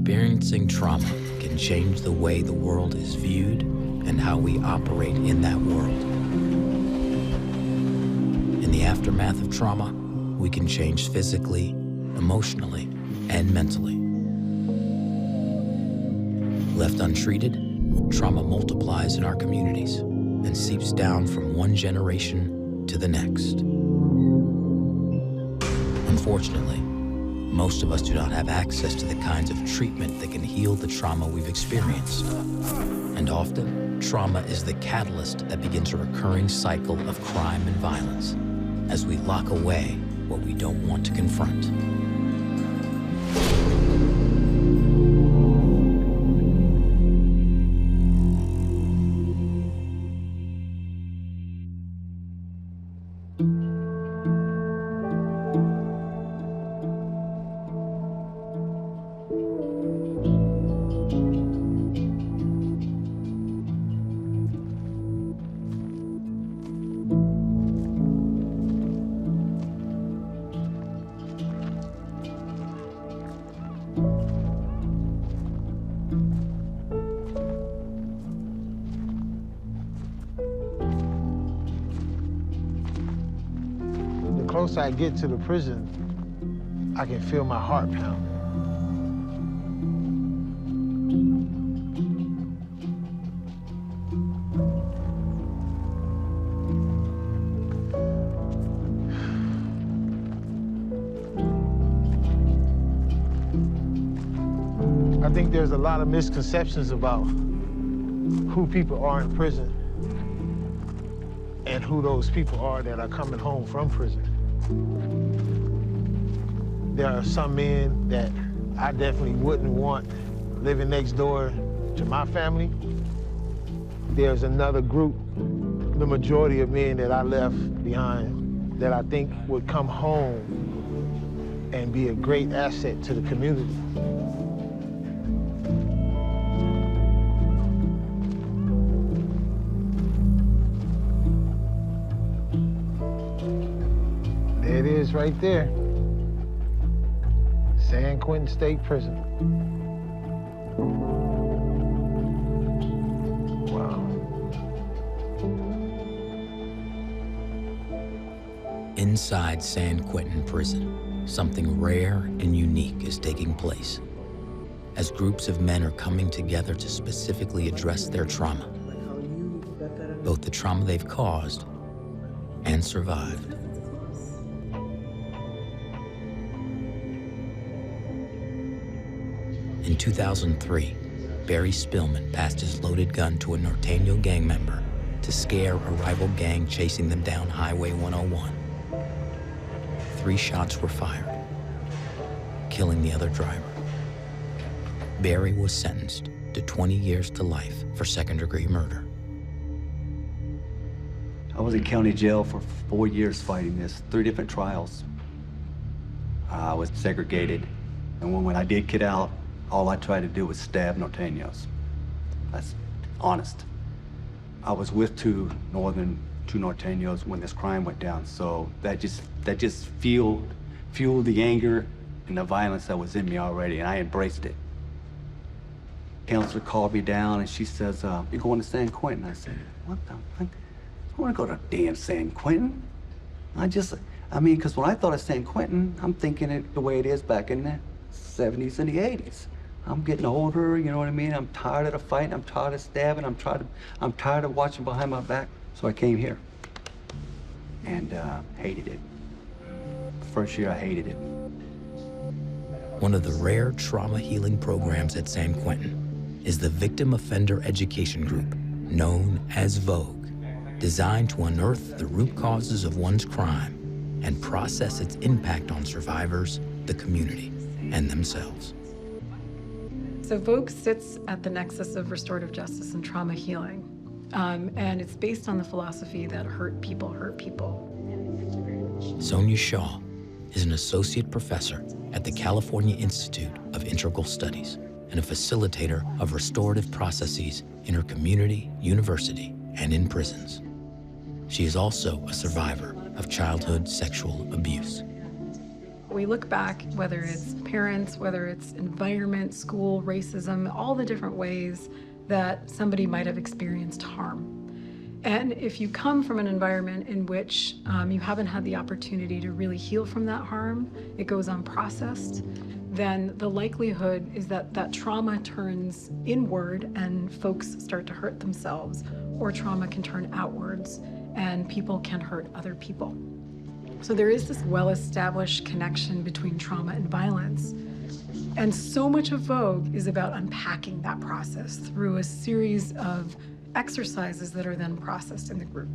Experiencing trauma can change the way the world is viewed and how we operate in that world. In the aftermath of trauma, we can change physically, emotionally, and mentally. Left untreated, trauma multiplies in our communities and seeps down from one generation to the next. Unfortunately, most of us do not have access to the kinds of treatment that can heal the trauma we've experienced. And often, trauma is the catalyst that begins a recurring cycle of crime and violence as we lock away what we don't want to confront. The closer I get to the prison, I can feel my heart pound. I think there's a lot of misconceptions about who people are in prison and who those people are that are coming home from prison. There are some men that I definitely wouldn't want living next door to my family. There's another group, the majority of men that I left behind, that I think would come home and be a great asset to the community. There it is right there. San Quentin State Prison. Wow. Inside San Quentin Prison, something rare and unique is taking place. As groups of men are coming together to specifically address their trauma, both the trauma they've caused and survived. In 2003, Barry Spillman passed his loaded gun to a Norteño gang member to scare a rival gang chasing them down Highway 101. 3 shots were fired, killing the other driver. Barry was sentenced to 20 years to life for second-degree murder. I was in county jail for 4 years fighting this, 3 different trials. I was segregated, and when I did get out, all I tried to do was stab Norteños. That's honest. I was with 2 Norteños when this crime went down, so that just fueled the anger and the violence that was in me already, and I embraced it. Counselor called me down and she says, "You're going to San Quentin?" I said, "What the fuck? I want to go to damn San Quentin." Because when I thought of San Quentin, I'm thinking it the way it is back in the 70s and the 80s. I'm getting older, you know what I mean? I'm tired of the fighting, I'm tired of stabbing, I'm tired of watching behind my back. So I came here and hated it. First year I hated it. One of the rare trauma healing programs at San Quentin is the Victim Offender Education Group, known as Vogue, designed to unearth the root causes of one's crime and process its impact on survivors, the community, and themselves. So Vogue sits at the nexus of restorative justice and trauma healing. And it's based on the philosophy that hurt people hurt people. Sonia Shaw is an associate professor at the California Institute of Integral Studies and a facilitator of restorative processes in her community, university, and in prisons. She is also a survivor of childhood sexual abuse. We look back, whether it's parents, whether it's environment, school, racism, all the different ways that somebody might have experienced harm. And if you come from an environment in which you haven't had the opportunity to really heal from that harm, it goes unprocessed, then the likelihood is that that trauma turns inward and folks start to hurt themselves, or trauma can turn outwards and people can hurt other people. So there is this well-established connection between trauma and violence. And so much of Vogue is about unpacking that process through a series of exercises that are then processed in the group.